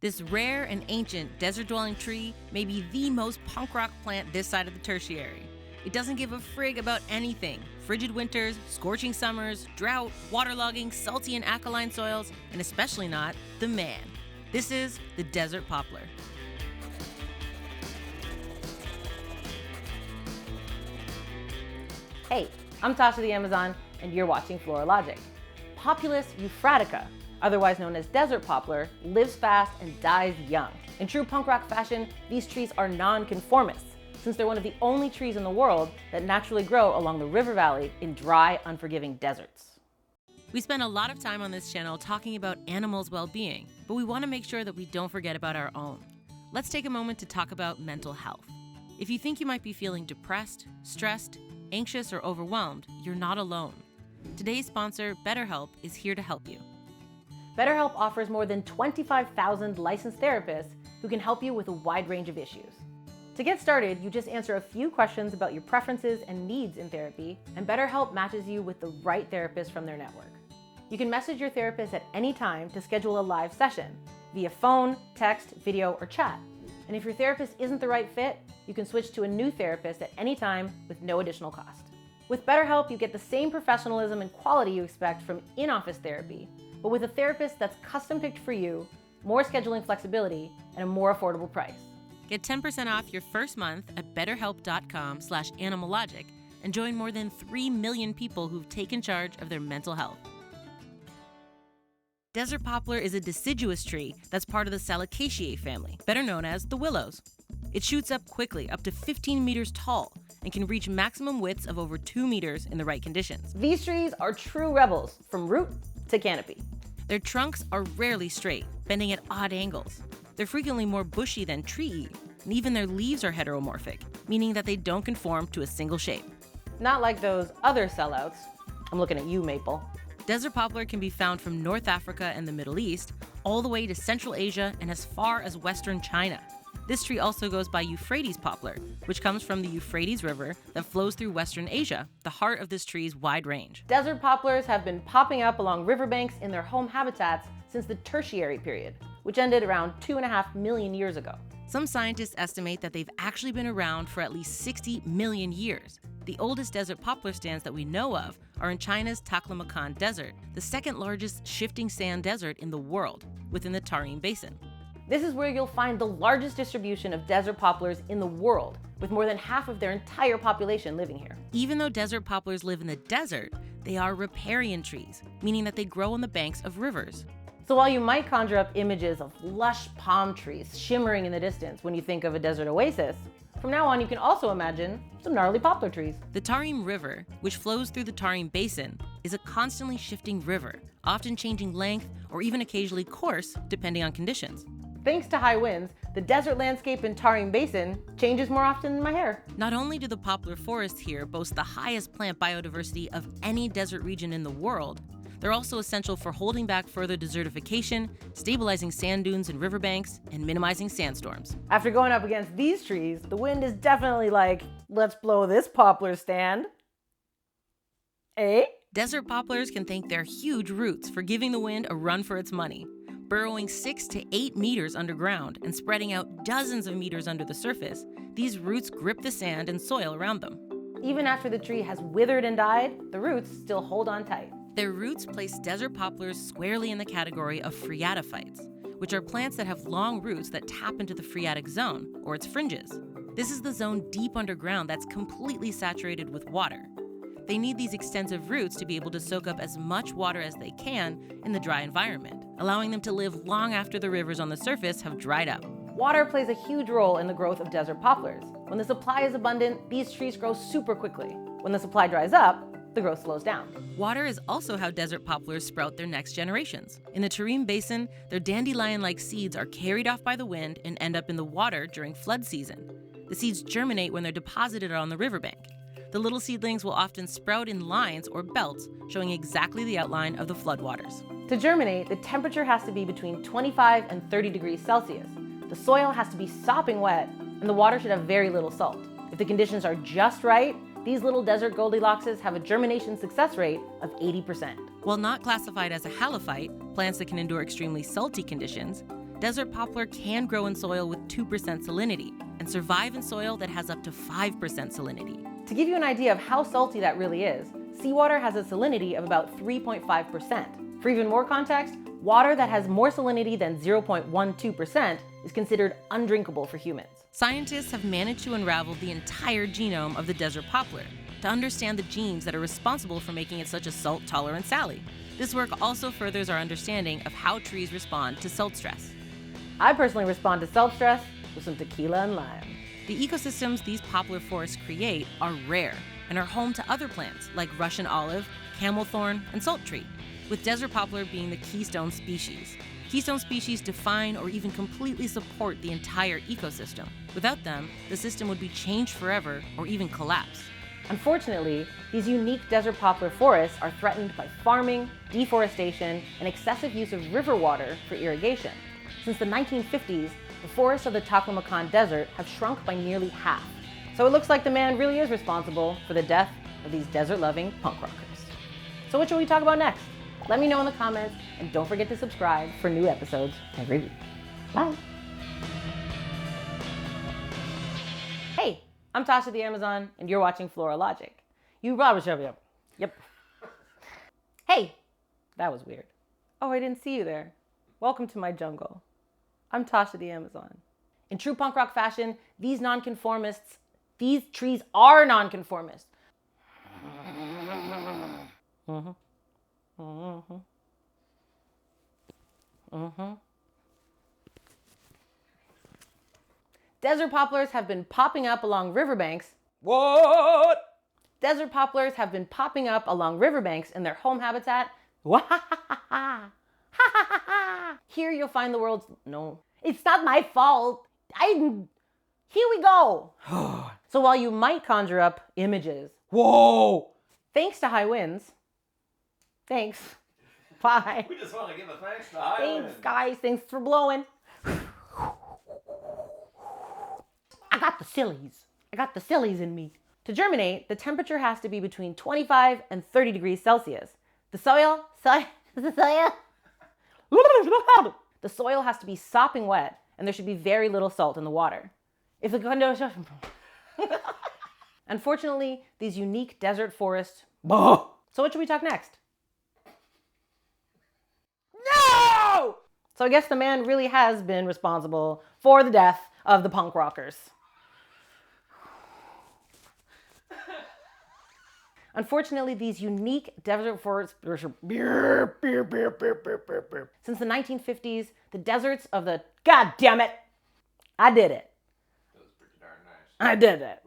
This rare and ancient desert-dwelling tree may be the most punk rock plant this side of the tertiary. It doesn't give a frig about anything. Frigid winters, scorching summers, drought, waterlogging, salty and alkaline soils, and especially not the man. This is the desert poplar. Hey, I'm Tasha the Amazon, and you're watching Floralogic. Populus euphratica, otherwise known as desert poplar, lives fast and dies young. In true punk rock fashion, these trees are non-conformists, since they're one of the only trees in the world that naturally grow along the river valley in dry, unforgiving deserts. We spend a lot of time on this channel talking about animals' well-being, but we want to make sure that we don't forget about our own. Let's take a moment to talk about mental health. If you think you might be feeling depressed, stressed, anxious, or overwhelmed, you're not alone. Today's sponsor, BetterHelp, is here to help you. BetterHelp offers more than 25,000 licensed therapists who can help you with a wide range of issues. To get started, you just answer a few questions about your preferences and needs in therapy, and BetterHelp matches you with the right therapist from their network. You can message your therapist at any time to schedule a live session via phone, text, video, or chat. And if your therapist isn't the right fit, you can switch to a new therapist at any time with no additional cost. With BetterHelp, you get the same professionalism and quality you expect from in-office therapy, but with a therapist that's custom-picked for you, more scheduling flexibility, and a more affordable price. Get 10% off your first month at betterhelp.com/animalogic and join more than 3 million people who've taken charge of their mental health. Desert poplar is a deciduous tree that's part of the Salacaceae family, better known as the willows. It shoots up quickly, up to 15 meters tall, and can reach maximum widths of over 2 meters in the right conditions. These trees are true rebels, from root to canopy. Their trunks are rarely straight, bending at odd angles. They're frequently more bushy than tree, and even their leaves are heteromorphic, meaning that they don't conform to a single shape. Not like those other sellouts. I'm looking at you, Maple. Desert poplar can be found from North Africa and the Middle East, all the way to Central Asia and as far as Western China. This tree also goes by Euphrates poplar, which comes from the Euphrates River that flows through Western Asia, the heart of this tree's wide range. Desert poplars have been popping up along riverbanks in their home habitats since the Tertiary period, which ended around 2.5 million years ago. Some scientists estimate that they've actually been around for at least 60 million years. The oldest desert poplar stands that we know of are in China's Taklamakan Desert, the second largest shifting sand desert in the world, within the Tarim Basin. This is where you'll find the largest distribution of desert poplars in the world, with more than half of their entire population living here. Even though desert poplars live in the desert, they are riparian trees, meaning that they grow on the banks of rivers. So while you might conjure up images of lush palm trees shimmering in the distance when you think of a desert oasis, from now on you can also imagine some gnarly poplar trees. The Tarim River, which flows through the Tarim Basin, is a constantly shifting river, often changing length or even occasionally course depending on conditions. Thanks to high winds, the desert landscape in Tarim Basin changes more often than my hair. Not only do the poplar forests here boast the highest plant biodiversity of any desert region in the world, they're also essential for holding back further desertification, stabilizing sand dunes and riverbanks, and minimizing sandstorms. After going up against these trees, the wind is definitely like, let's blow this poplar stand. Eh? Desert poplars can thank their huge roots for giving the wind a run for its money. Burrowing 6 to 8 meters underground and spreading out dozens of meters under the surface, these roots grip the sand and soil around them. Even after the tree has withered and died, the roots still hold on tight. Their roots place desert poplars squarely in the category of phreatophytes, which are plants that have long roots that tap into the phreatic zone, or its fringes. This is the zone deep underground that's completely saturated with water. They need these extensive roots to be able to soak up as much water as they can in the dry environment, allowing them to live long after the rivers on the surface have dried up. Water plays a huge role in the growth of desert poplars. When the supply is abundant, these trees grow super quickly. When the supply dries up, the growth slows down. Water is also how desert poplars sprout their next generations. In the Tarim Basin, their dandelion-like seeds are carried off by the wind and end up in the water during flood season. The seeds germinate when they're deposited on the riverbank. The little seedlings will often sprout in lines or belts, showing exactly the outline of the floodwaters. To germinate, the temperature has to be between 25 and 30 degrees Celsius. The soil has to be sopping wet, and the water should have very little salt. If the conditions are just right, these little desert Goldilockses have a germination success rate of 80%. While not classified as a halophyte, plants that can endure extremely salty conditions, desert poplar can grow in soil with 2% salinity and survive in soil that has up to 5% salinity. To give you an idea of how salty that really is, seawater has a salinity of about 3.5%. For even more context, water that has more salinity than 0.12% is considered undrinkable for humans. Scientists have managed to unravel the entire genome of the desert poplar to understand the genes that are responsible for making it such a salt-tolerant Sally. This work also furthers our understanding of how trees respond to salt stress. I personally respond to salt stress with some tequila and lime. The ecosystems these poplar forests create are rare and are home to other plants like Russian olive, camel thorn, and salt tree, with desert poplar being the keystone species. Keystone species define or even completely support the entire ecosystem. Without them, the system would be changed forever or even collapse. Unfortunately, these unique desert poplar forests are threatened by farming, deforestation, and excessive use of river water for irrigation. Since the 1950s, the forests of the Taklamakan Desert have shrunk by nearly half. So it looks like the man really is responsible for the death of these desert-loving punk rockers. So what should we talk about next? Let me know in the comments, and don't forget to subscribe for new episodes every week. Bye. Hey, I'm Tasha the Amazon, and you're watching Floralogic. You probably should be up. Yep. Hey, that was weird. Oh, I didn't see you there. Welcome to my jungle. I'm Tasha the Amazon. In true punk rock fashion, these trees are nonconformists. Mm-hmm. Mm-hmm. Mm-hmm. Desert poplars have been popping up along riverbanks. What? Desert poplars have been popping up along riverbanks in their home habitat. Here you'll find the world's... No, it's not my fault. Here we go. So while you might conjure up images, whoa, thanks to high winds. Thanks. Bye. We just want to give a thanks to high Thanks, winds. guys. Thanks for blowing. I got the sillies in me. To germinate, the temperature has to be between 25 and 30 degrees Celsius. The soil has to be sopping wet, and there should be very little salt in the water. If the condition... Unfortunately, these unique desert forests... So what should we talk next? No! So I guess the man really has been responsible for the death of the punk rockers. Unfortunately, these unique desert forests... Since the 1950s, the deserts of the... God damn it! I did it. That was pretty darn nice. I did it.